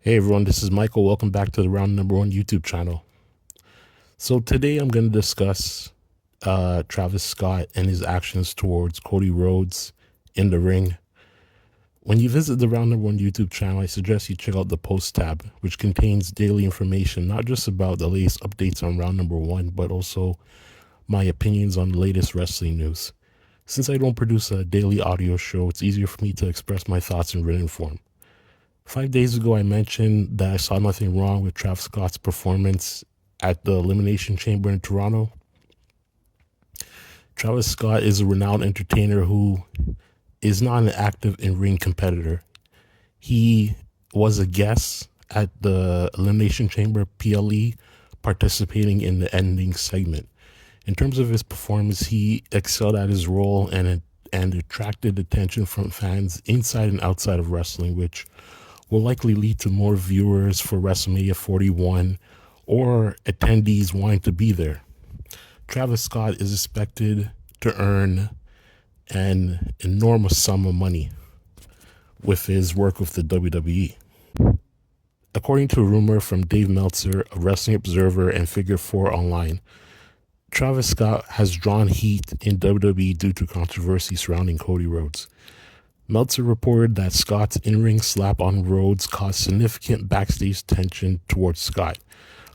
Hey everyone, this is Michael. Welcome back to the Round Number One YouTube channel. So today I'm going to discuss Travis Scott and his actions towards Cody Rhodes in the ring. When you visit the Round Number One YouTube channel, I suggest you check out the Post tab, which contains daily information, not just about the latest updates on Round Number One, but also my opinions on the latest wrestling news. Since I don't produce a daily audio show, it's easier for me to express my thoughts in written form. 5 days ago, I mentioned that I saw nothing wrong with Travis Scott's performance at the Elimination Chamber in Toronto. Travis Scott is a renowned entertainer who is not an active in-ring competitor. He was a guest at the Elimination Chamber PLE, participating in the ending segment. In terms of his performance, he excelled at his role and attracted attention from fans inside and outside of wrestling, which will likely lead to more viewers for WrestleMania 41 or attendees wanting to be there. Travis Scott is expected to earn an enormous sum of money with his work with the WWE. According to a rumor from Dave Meltzer, a Wrestling Observer and Figure 4 Online, Travis Scott has drawn heat in WWE due to controversy surrounding Cody Rhodes. Meltzer reported that Scott's in-ring slap on Rhodes caused significant backstage tension towards Scott.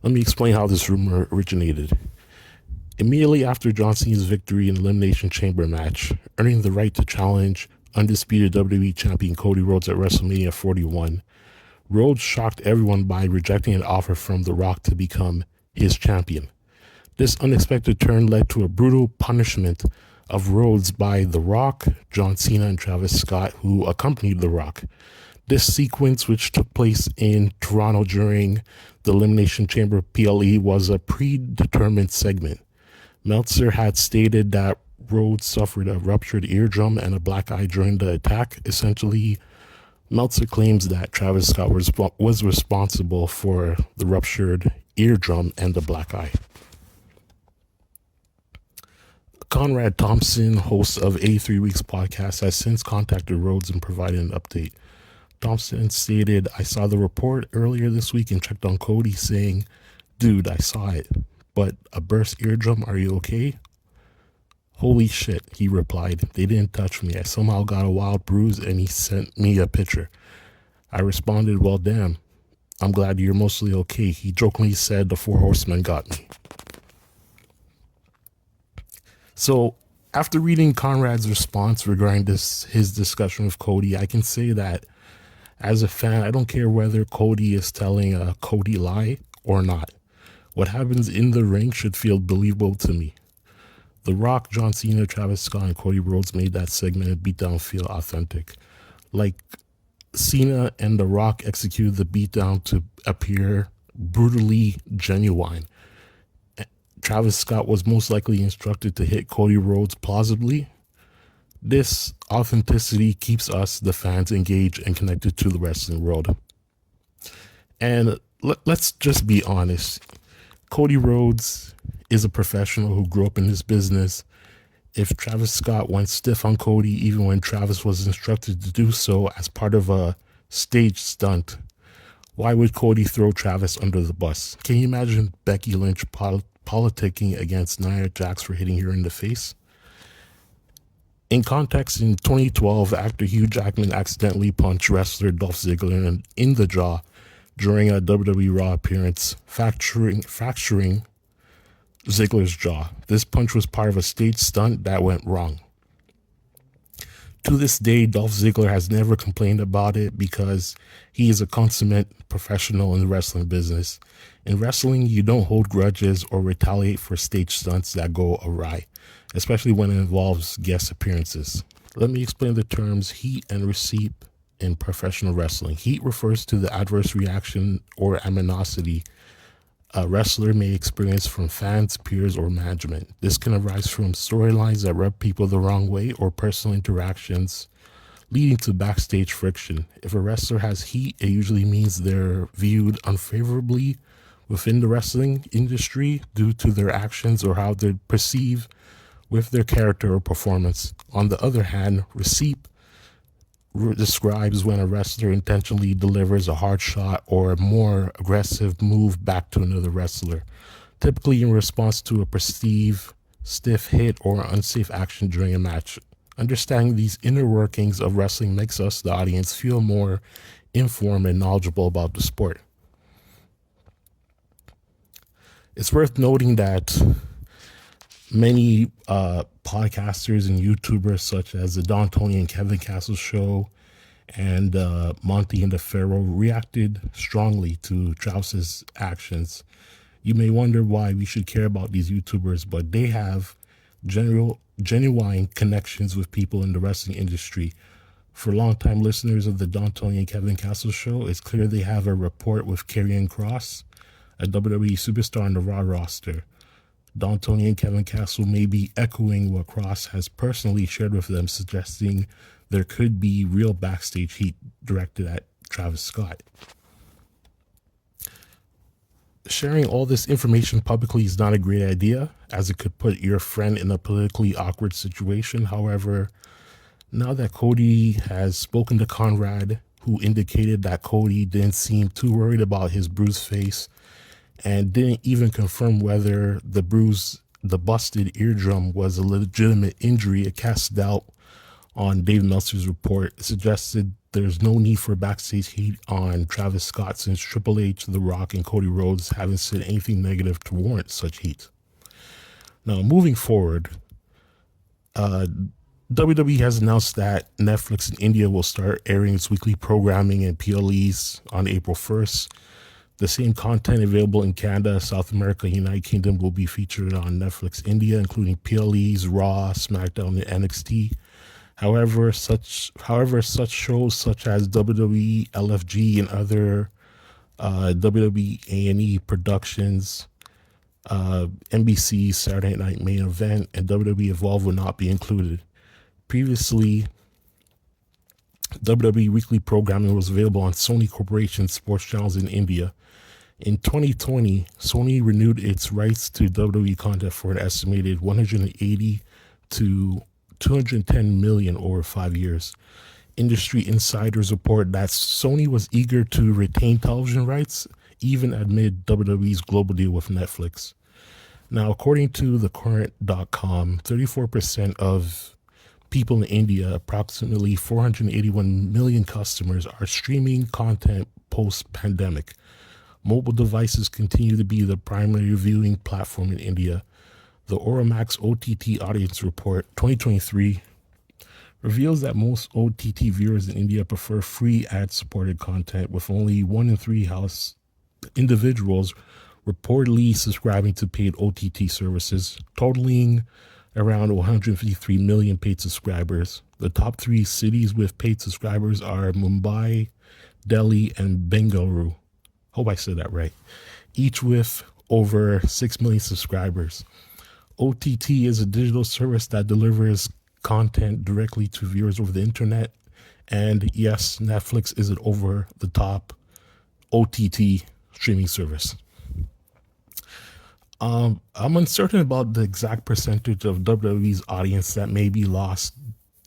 Let me explain how this rumor originated. Immediately after John Cena's victory in the Elimination Chamber match, earning the right to challenge undisputed WWE champion Cody Rhodes at WrestleMania 41, Rhodes shocked everyone by rejecting an offer from The Rock to become his champion. This unexpected turn led to a brutal punishment of Rhodes by The Rock, John Cena, and Travis Scott, who accompanied The Rock. This sequence, which took place in Toronto during the Elimination Chamber PLE, was a predetermined segment. Meltzer had stated that Rhodes suffered a ruptured eardrum and a black eye during the attack. Essentially, Meltzer claims that Travis Scott was responsible for the ruptured eardrum and the black eye. Conrad Thompson, host of 83 Weeks podcast, has since contacted Rhodes and provided an update. Thompson stated, "I saw the report earlier this week and checked on Cody, saying, 'Dude, I saw it, but a burst eardrum, are you okay?' 'Holy shit,' he replied. 'They didn't touch me. I somehow got a wild bruise and he sent me a picture.' I responded, 'Well, damn, I'm glad you're mostly okay.' He jokingly said, 'The Four Horsemen got me.'" So after reading Conrad's response regarding his discussion with Cody, I can say that as a fan, I don't care whether Cody is telling a Cody lie or not. What happens in the ring should feel believable to me. The Rock, John Cena, Travis Scott, and Cody Rhodes made that segment and beatdown feel authentic. Like, Cena and The Rock executed the beatdown to appear brutally genuine. Travis Scott was most likely instructed to hit Cody Rhodes plausibly. This authenticity keeps us, the fans, engaged and connected to the wrestling world. And let's just be honest. Cody Rhodes is a professional who grew up in this business. If Travis Scott went stiff on Cody, even when Travis was instructed to do so as part of a staged stunt, why would Cody throw Travis under the bus? Can you imagine Becky Lynch politicking against Nia Jax for hitting her in the face? In context, in 2012, actor Hugh Jackman accidentally punched wrestler Dolph Ziggler in the jaw during a WWE Raw appearance, fracturing Ziggler's jaw. This punch was part of a stage stunt that went wrong. To this day, Dolph Ziggler has never complained about it because he is a consummate professional in the wrestling business. In wrestling, you don't hold grudges or retaliate for stage stunts that go awry, especially when it involves guest appearances. Let me explain the terms heat and receipt in professional wrestling. Heat refers to the adverse reaction or animosity a wrestler may experience from fans, peers, or management. This can arise from storylines that rub people the wrong way or personal interactions leading to backstage friction. If a wrestler has heat, it usually means they're viewed unfavorably within the wrestling industry due to their actions or how they're perceived with their character or performance. On the other hand, receipt describes when a wrestler intentionally delivers a hard shot or a more aggressive move back to another wrestler, typically in response to a perceived stiff hit or unsafe action during a match. Understanding these inner workings of wrestling makes us, the audience, feel more informed and knowledgeable about the sport. It's worth noting that many podcasters and YouTubers, such as the Don Tony and Kevin Castle Show and Monty and the Pharaoh, reacted strongly to Travis's actions. You may wonder why we should care about these YouTubers, but they have genuine connections with people in the wrestling industry. For longtime listeners of the Don Tony and Kevin Castle Show, it's clear they have a rapport with Karrion Kross, a WWE superstar on the Raw roster. Don Tony and Kevin Castle may be echoing what Kross has personally shared with them, suggesting there could be real backstage heat directed at Travis Scott. Sharing all this information publicly is not a great idea, as it could put your friend in a politically awkward situation. However, now that Cody has spoken to Conrad, who indicated that Cody didn't seem too worried about his bruised face and didn't even confirm whether the busted eardrum was a legitimate injury, it casts doubt on Dave Meltzer's report. It suggested there's no need for backstage heat on Travis Scott, since Triple H, The Rock, and Cody Rhodes haven't said anything negative to warrant such heat. Now, moving forward, WWE has announced that Netflix in India will start airing its weekly programming and PLEs on April 1st. The same content available in Canada, South America, and United Kingdom will be featured on Netflix India, including PLEs, Raw, SmackDown, and NXT. However, such shows such as WWE, LFG, and other WWE A&E productions, NBC Saturday Night Main Event, and WWE Evolve will not be included. Previously, WWE weekly programming was available on Sony Corporation sports channels in India. In 2020, Sony renewed its rights to WWE content for an estimated $180 to $210 million over 5 years. Industry insiders report that Sony was eager to retain television rights, even amid WWE's global deal with Netflix. Now, according to thecurrent.com, 34% of people in India, approximately 481 million customers, are streaming content post-pandemic. Mobile devices continue to be the primary viewing platform in India. The Oramax OTT Audience Report 2023 reveals that most OTT viewers in India prefer free ad-supported content, with only 1 in 3 house individuals reportedly subscribing to paid OTT services, totaling around 153 million paid subscribers. The top 3 cities with paid subscribers are Mumbai, Delhi, and Bengaluru. Hope I said that right. Each with over 6 million subscribers. OTT is a digital service that delivers content directly to viewers over the internet. And yes, Netflix is an over-the-top OTT streaming service. I'm uncertain about the exact percentage of WWE's audience that may be lost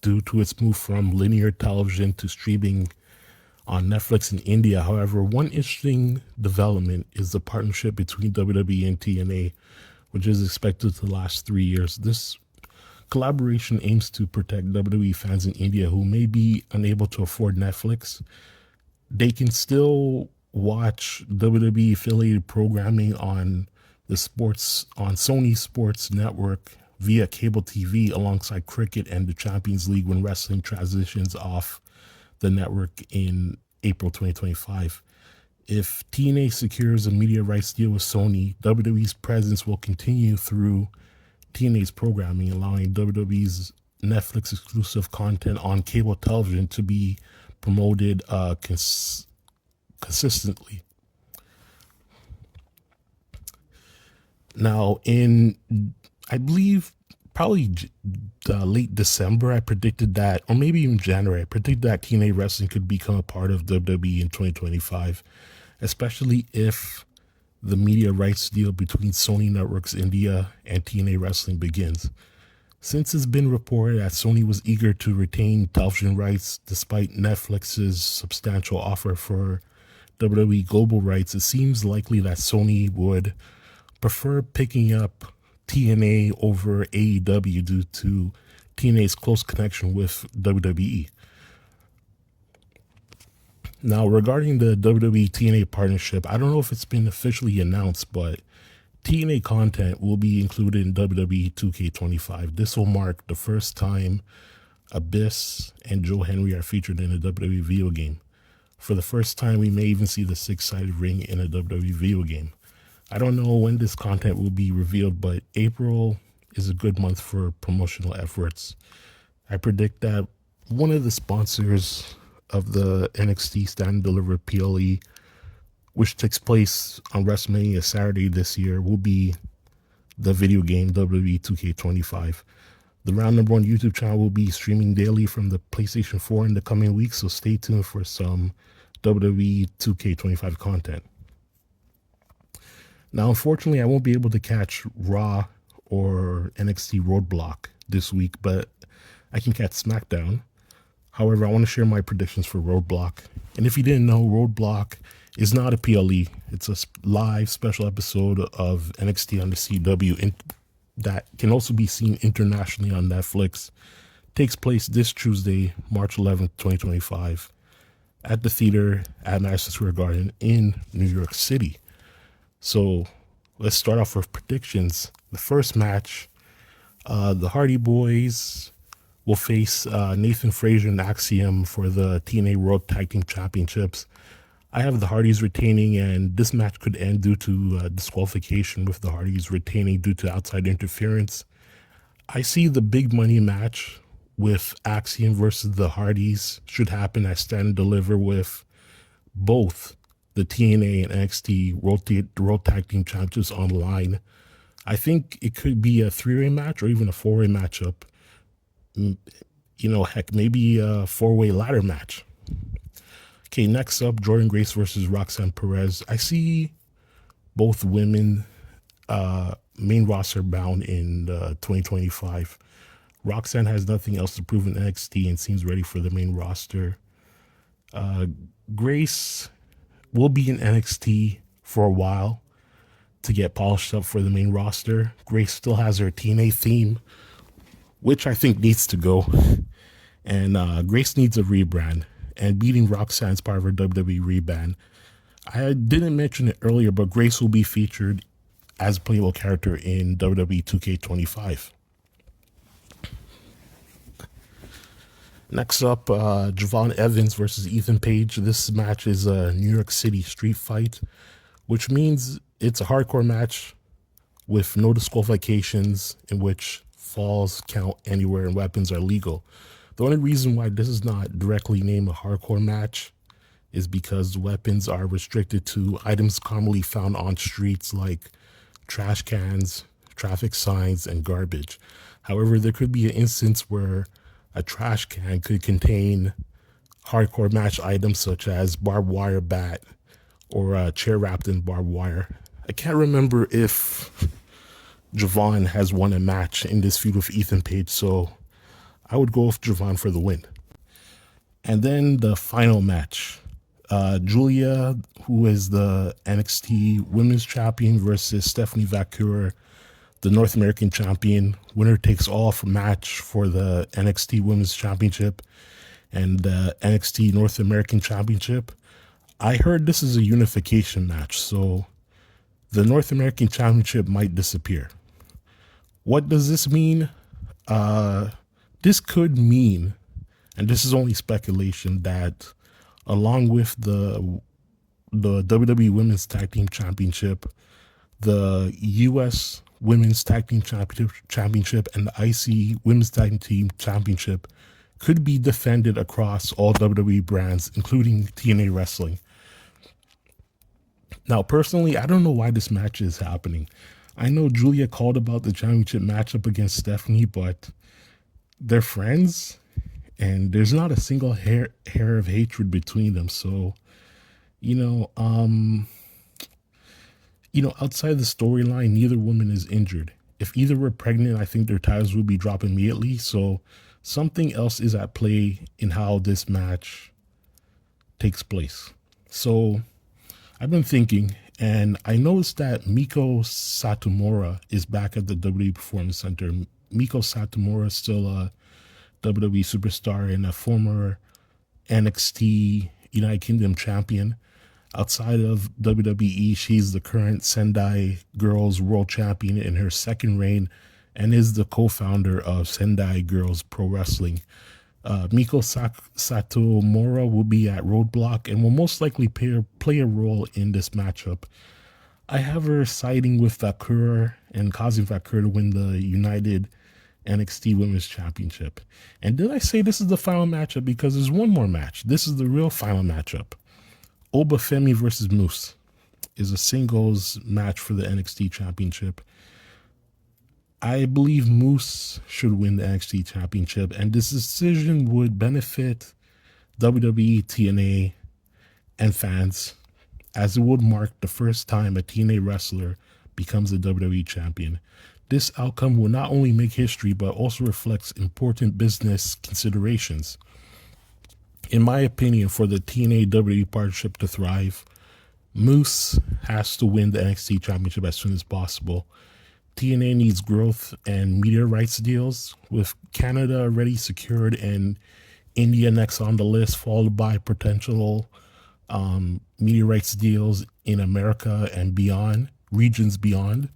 due to its move from linear television to streaming on Netflix in India. However, one interesting development is the partnership between WWE and TNA, which is expected to last 3 years. This collaboration aims to protect WWE fans in India who may be unable to afford Netflix. They can still watch WWE affiliated programming on Sony Sports Network via cable TV, alongside cricket and the Champions League when wrestling transitions off the network in April 2025. If TNA secures a media rights deal with Sony, WWE's presence will continue through TNA's programming, allowing WWE's Netflix exclusive content on cable television to be promoted consistently. Now, in, I believe, probably late December, I predicted that, or maybe even January, I predicted that TNA Wrestling could become a part of WWE in 2025, especially if the media rights deal between Sony Networks India and TNA Wrestling begins. Since it's been reported that Sony was eager to retain television rights despite Netflix's substantial offer for WWE global rights, it seems likely that Sony would prefer picking up TNA over AEW due to TNA's close connection with WWE. Now, regarding the WWE TNA partnership, I don't know if it's been officially announced, but TNA content will be included in WWE 2K25. This will mark the first time Abyss and Joe Henry are featured in a WWE video game. For the first time, we may even see the six-sided ring in a WWE video game. I don't know when this content will be revealed, but April is a good month for promotional efforts. I predict that one of the sponsors of the NXT Stand and Deliver PLE, which takes place on WrestleMania Saturday this year, will be the video game WWE 2K25. The Round Number One YouTube channel will be streaming daily from the PlayStation 4 in the coming weeks, so stay tuned for some WWE 2K25 content. Now, unfortunately, I won't be able to catch Raw or NXT Roadblock this week, but I can catch SmackDown. However, I want to share my predictions for Roadblock. And if you didn't know, Roadblock is not a PLE. It's a live special episode of NXT on the CW that can also be seen internationally on Netflix. Takes place this Tuesday, March 11th, 2025, at the theater at Madison Square Garden in New York City. So let's start off with predictions. The first match, the Hardy Boys will face Nathan Frazier and Axiom for the TNA World Tag Team Championships. I have the Hardys retaining, and this match could end due to disqualification, with the Hardys retaining due to outside interference. I see the big money match with Axiom versus the Hardys should happen at Stand and Deliver, with both the TNA and NXT World Tag Team Championships on the line. I think it could be a three-way match or even a four-way matchup. Heck, maybe a four-way ladder match. Okay, next up, Jordynne Grace versus Roxanne Perez. I see both women main roster bound in 2025. Roxanne has nothing else to prove in NXT and seems ready for the main roster. Grace will be in NXT for a while to get polished up for the main roster. Grace still has her TNA theme, which I think needs to go. And Grace needs a rebrand. And beating Roxanne is part of her WWE rebrand. I didn't mention it earlier, but Grace will be featured as a playable character in WWE 2K25. Next up, Javon Evans versus Ethan Page. This match is a New York City street fight, which means it's a hardcore match with no disqualifications, in which falls count anywhere and weapons are legal. The only reason why this is not directly named a hardcore match is because weapons are restricted to items commonly found on streets like trash cans, traffic signs, and garbage. However, there could be an instance where a trash can could contain hardcore match items such as barbed wire bat or a chair wrapped in barbed wire. I can't remember if Javon has won a match in this feud with Ethan Page, so I would go with Javon for the win. And then the final match, Julia, who is the NXT Women's Champion, versus Stephanie Vaquer, the North American Champion. Winner takes all for match for the NXT Women's Championship and the NXT North American Championship. I heard this is a unification match, so the North American Championship might disappear. What does this mean? This could mean, and this is only speculation, that along with the WWE Women's Tag Team Championship, the U.S. Women's Tag Team Championship, and the IC Women's Tag Team Championship could be defended across all WWE brands, including TNA Wrestling. Now, personally, I don't know why this match is happening. I know Julia called about the championship matchup against Stephanie, but they're friends, and there's not a single hair of hatred between them. So, outside the storyline, neither woman is injured. If either were pregnant, I think their titles would be dropped immediately. So something else is at play in how this match takes place. So I've been thinking, and I noticed that Miko Satomura is back at the WWE Performance Center. Miko Satomura is still a WWE superstar and a former NXT United Kingdom champion. Outside of WWE, she's the current Sendai Girls World Champion in her second reign and is the co-founder of Sendai Girls Pro Wrestling. Miko Satomura will be at Roadblock and will most likely play a role in this matchup. I have her siding with Vakura and causing Vakura to win the United NXT Women's Championship. And did I say this is the final matchup? Because there's one more match. This is the real final matchup. Obafemi versus Moose is a singles match for the NXT Championship. I believe Moose should win the NXT Championship, and this decision would benefit WWE, TNA, and fans, as it would mark the first time a TNA wrestler becomes a WWE champion. This outcome will not only make history, but also reflects important business considerations. In my opinion, for the TNA WWE partnership to thrive, Moose has to win the NXT Championship as soon as possible. TNA needs growth and media rights deals, with Canada already secured and India next on the list, followed by potential media rights deals in America and beyond, regions beyond.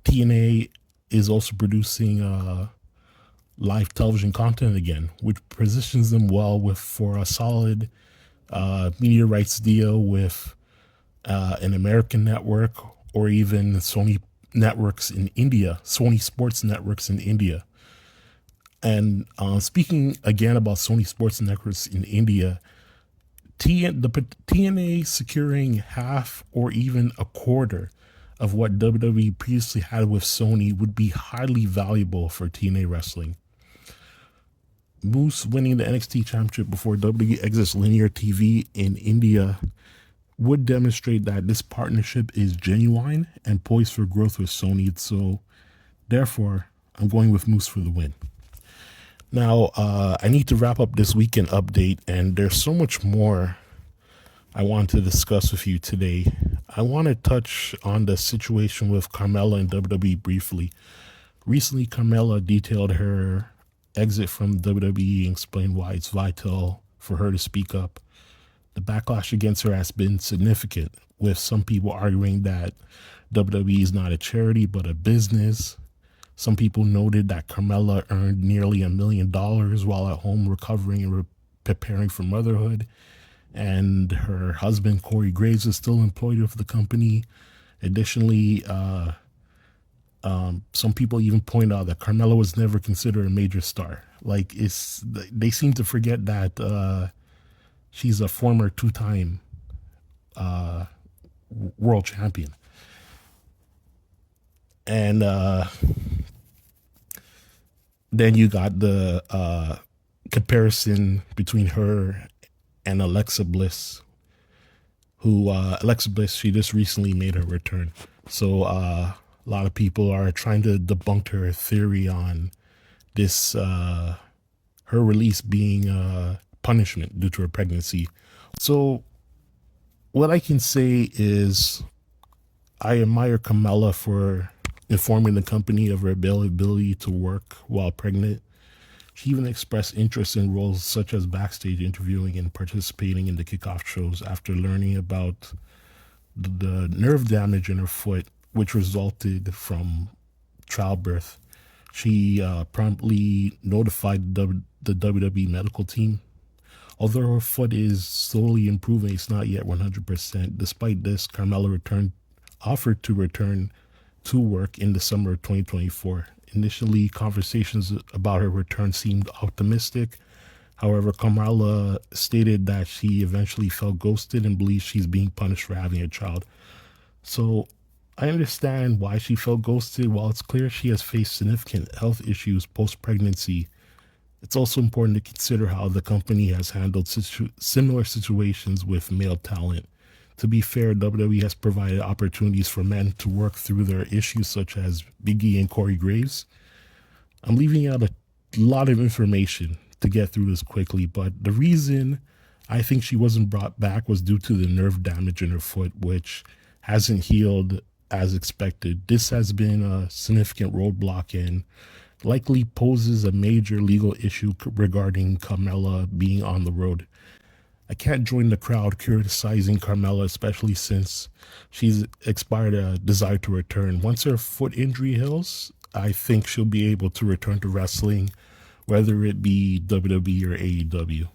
TNA is also producing live television content again, which positions them well for a solid media rights deal with an American network or even Sony networks in India, Sony Sports networks in India. And speaking again about Sony Sports networks in India, TNA securing half or even a quarter of what WWE previously had with Sony would be highly valuable for TNA wrestling. Moose winning the NXT Championship before WWE exits linear TV in India would demonstrate that this partnership is genuine and poised for growth with Sony. So therefore, I'm going with Moose for the win. Now, I need to wrap up this weekend update, and there's so much more I want to discuss with you today. I want to touch on the situation with Carmella and WWE briefly. Recently, Carmella detailed her exit from WWE and explained why it's vital for her to speak up. The backlash against her has been significant, with some people arguing that WWE is not a charity but a business. Some people noted that Carmella earned nearly $1 million while at home recovering and preparing for motherhood, and her husband Corey Graves is still employed with the company. Additionally, some people even point out that Carmella was never considered a major star. They seem to forget that she's a former two-time world champion. And then you got the comparison between her and Alexa Bliss, Alexa Bliss, she just recently made her return. So a lot of people are trying to debunk her theory on this, her release being punishment due to her pregnancy. So what I can say is I admire Carmella for informing the company of her ability to work while pregnant. She even expressed interest in roles such as backstage interviewing and participating in the kickoff shows after learning about the nerve damage in her foot, which resulted from childbirth. She promptly notified the WWE medical team. Although her foot is slowly improving, it's not yet 100%. Despite this, Carmella offered to return to work in the summer of 2024. Initially, conversations about her return seemed optimistic. However, Carmella stated that she eventually felt ghosted and believes she's being punished for having a child. So I understand why she felt ghosted. While it's clear she has faced significant health issues post-pregnancy, it's also important to consider how the company has handled similar situations with male talent. To be fair, WWE has provided opportunities for men to work through their issues, such as Big E and Corey Graves. I'm leaving out a lot of information to get through this quickly, but the reason I think she wasn't brought back was due to the nerve damage in her foot, which hasn't healed as expected. This has been a significant roadblock and likely poses a major legal issue regarding Carmella being on the road. I can't join the crowd criticizing Carmella, especially since she's expired a desire to return. Once her foot injury heals, I think she'll be able to return to wrestling, whether it be WWE or AEW.